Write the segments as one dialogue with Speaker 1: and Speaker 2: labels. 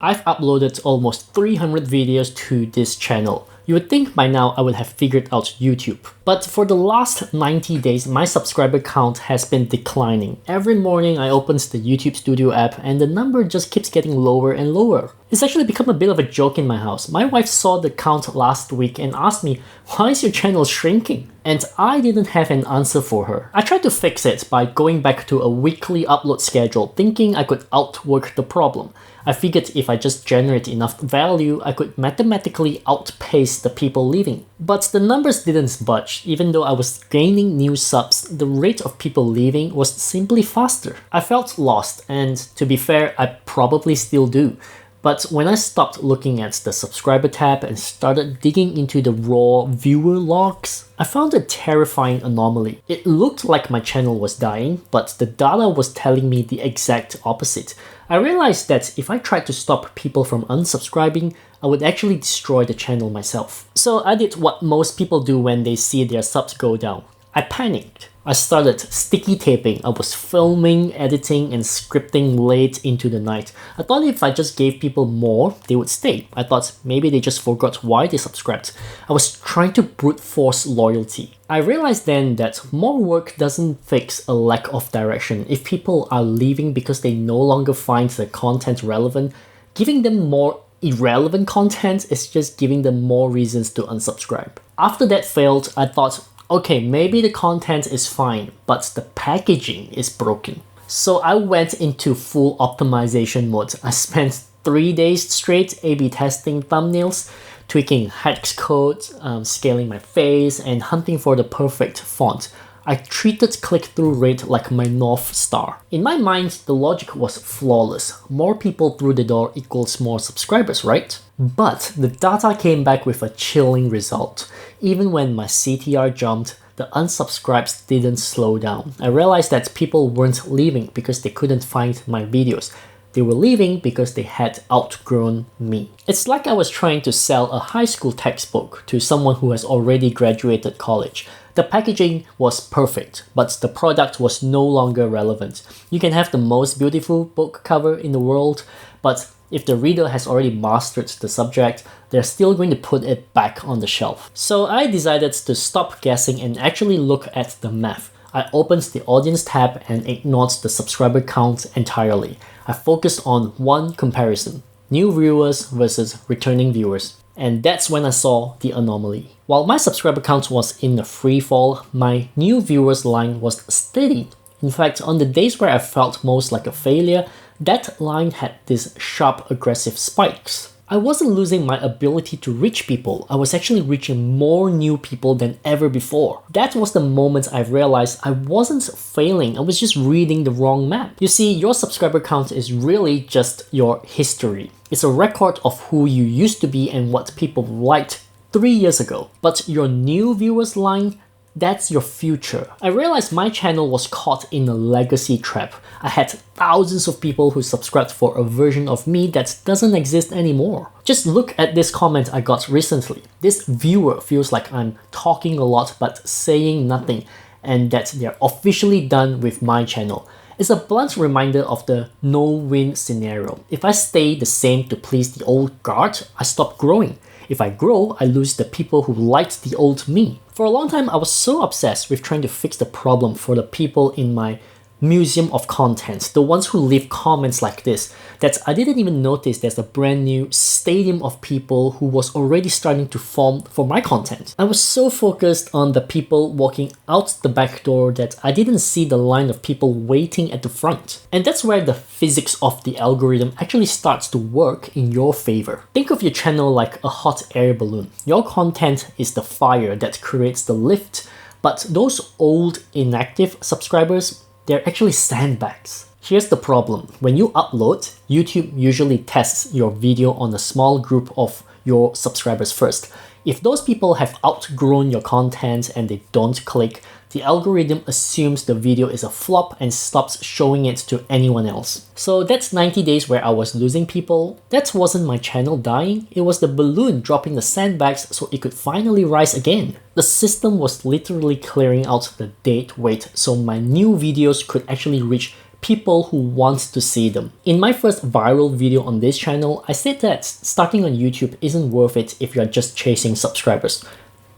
Speaker 1: I've uploaded almost 300 videos to this channel. You would think by now I would have figured out YouTube. But for the last 90 days, my subscriber count has been declining. Every morning I open the YouTube Studio app and the number just keeps getting lower and lower. It's actually become a bit of a joke in my house. My wife saw the count last week and asked me, "Why is your channel shrinking?" And I didn't have an answer for her. I tried to fix it by going back to a weekly upload schedule, thinking I could outwork the problem. I figured if I just generate enough value, I could mathematically outpace the people leaving. But the numbers didn't budge. Even though I was gaining new subs, the rate of people leaving was simply faster. I felt lost, and to be fair, I probably still do. But when I stopped looking at the subscriber tab and started digging into the raw viewer logs, I found a terrifying anomaly. It looked like my channel was dying, but the data was telling me the exact opposite. I realized that if I tried to stop people from unsubscribing, I would actually destroy the channel myself. So I did what most people do when they see their subs go down. I panicked. I started sticky taping. I was filming, editing, and scripting late into the night. I thought if I just gave people more, they would stay. I thought maybe they just forgot why they subscribed. I was trying to brute force loyalty. I realized then that more work doesn't fix a lack of direction. If people are leaving because they no longer find the content relevant, giving them more irrelevant content is just giving them more reasons to unsubscribe. After that failed, I thought, okay, maybe the content is fine, but the packaging is broken. So I went into full optimization mode. I spent 3 days straight A/B testing thumbnails, tweaking hex code, scaling my face, and hunting for the perfect font. I treated click-through rate like my North Star. In my mind, the logic was flawless. More people through the door equals more subscribers, right? But the data came back with a chilling result. Even when my CTR jumped, the unsubscribes didn't slow down. I realized that people weren't leaving because they couldn't find my videos. They were leaving because they had outgrown me. It's like I was trying to sell a high school textbook to someone who has already graduated college. The packaging was perfect, but the product was no longer relevant. You can have the most beautiful book cover in the world, but if the reader has already mastered the subject, they're still going to put it back on the shelf. So I decided to stop guessing and actually look at the math. I opened the audience tab and ignored the subscriber count entirely. I focused on one comparison: new viewers versus returning viewers. And that's when I saw the anomaly. While my subscriber count was in a free fall, my new viewers line was steady. In fact, on the days where I felt most like a failure, that line had these sharp, aggressive spikes. I wasn't losing my ability to reach people. I was actually reaching more new people than ever before. That was the moment I realized I wasn't failing. I was just reading the wrong map. You see, your subscriber count is really just your history. It's a record of who you used to be and what people liked 3 years ago. But your new viewers line, that's your future. I realized my channel was caught in a legacy trap. I had thousands of people who subscribed for a version of me that doesn't exist anymore. Just look at this comment I got recently. This viewer feels like I'm talking a lot but saying nothing, and that they're officially done with my channel. It's a blunt reminder of the no-win scenario. If I stay the same to please the old guard, I stop growing. If I grow, I lose the people who liked the old me. For a long time, I was so obsessed with trying to fix the problem for the people in my museum of content, the ones who leave comments like this, that I didn't even notice there's a brand new stadium of people who was already starting to form for my content. I was so focused on the people walking out the back door that I didn't see the line of people waiting at the front. And that's where the physics of the algorithm actually starts to work in your favor. Think of your channel like a hot air balloon. Your content is the fire that creates the lift, but those old inactive subscribers, they're actually sandbags. Here's the problem. When you upload, YouTube usually tests your video on a small group of your subscribers first. If those people have outgrown your content and they don't click, the algorithm assumes the video is a flop and stops showing it to anyone else. So that's 90 days where I was losing people. That wasn't my channel dying, it was the balloon dropping the sandbags so it could finally rise again. The system was literally clearing out the dead weight so my new videos could actually reach people who want to see them. In my first viral video on this channel, I said that starting on YouTube isn't worth it if you're just chasing subscribers.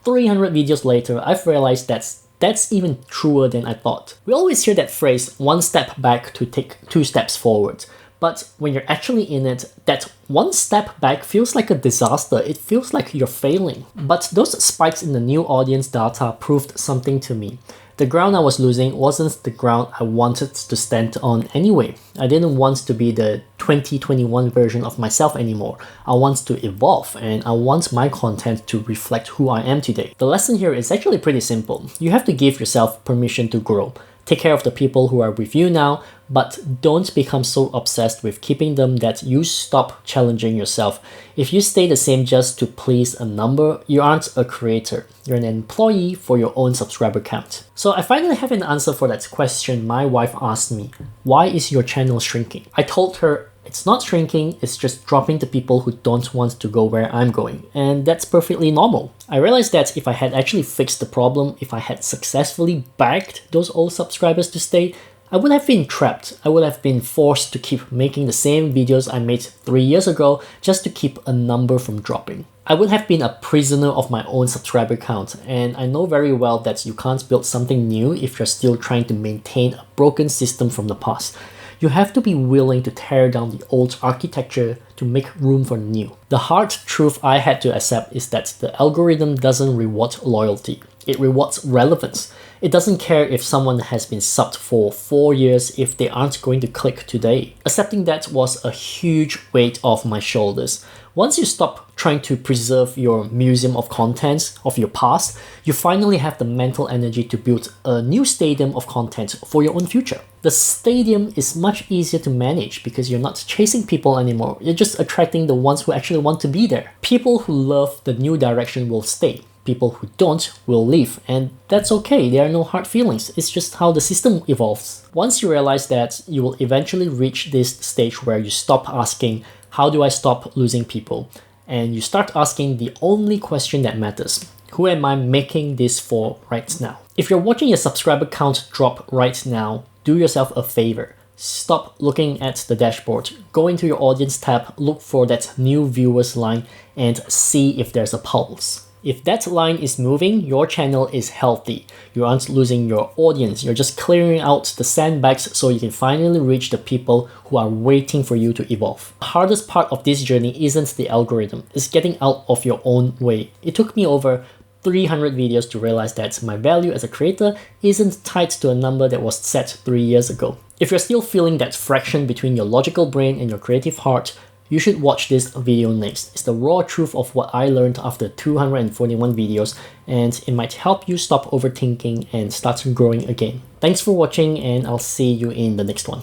Speaker 1: 300 videos later, I've realized that's even truer than I thought. We always hear that phrase, one step back to take 2 steps forward. But when you're actually in it, that one step back feels like a disaster. It feels like you're failing. But those spikes in the new audience data proved something to me. The ground I was losing wasn't the ground I wanted to stand on anyway. I didn't want to be the 2021 version of myself anymore. I want to evolve, and I want my content to reflect who I am today. The lesson here is actually pretty simple. You have to give yourself permission to grow. Take care of the people who are with you now, but don't become so obsessed with keeping them that you stop challenging yourself. If you stay the same just to please a number, you aren't a creator. You're an employee for your own subscriber count. So I finally have an answer for that question my wife asked me. Why is your channel shrinking? I told her, it's not shrinking, it's just dropping the people who don't want to go where I'm going. And that's perfectly normal. I realized that if I had actually fixed the problem, if I had successfully begged those old subscribers to stay, I would have been trapped. I would have been forced to keep making the same videos I made 3 years ago just to keep a number from dropping. I would have been a prisoner of my own subscriber count, and I know very well that you can't build something new if you're still trying to maintain a broken system from the past. You have to be willing to tear down the old architecture to make room for the new. The hard truth I had to accept is that the algorithm doesn't reward loyalty. It rewards relevance. It doesn't care if someone has been subbed for 4 years if they aren't going to click today. Accepting that was a huge weight off my shoulders. Once you stop trying to preserve your museum of content of your past, you finally have the mental energy to build a new stadium of content for your own future. The stadium is much easier to manage because you're not chasing people anymore. You're just attracting the ones who actually want to be there. People who love the new direction will stay. People who don't will leave, and that's okay. There are no hard feelings. It's just how the system evolves. Once you realize that, you will eventually reach this stage where you stop asking, how do I stop losing people? And you start asking the only question that matters. Who am I making this for right now? If you're watching your subscriber count drop right now, do yourself a favor. Stop looking at the dashboard. Go into your audience tab, look for that new viewers line, and see if there's a pulse. If that line is moving, your channel is healthy. You aren't losing your audience. You're just clearing out the sandbags so you can finally reach the people who are waiting for you to evolve. The hardest part of this journey isn't the algorithm. It's getting out of your own way. It took me over 300 videos to realize that my value as a creator isn't tied to a number that was set 3 years ago. If you're still feeling that fraction between your logical brain and your creative heart, you should watch this video next. It's the raw truth of what I learned after 241 videos, and it might help you stop overthinking and start growing again. Thanks for watching, and I'll see you in the next one.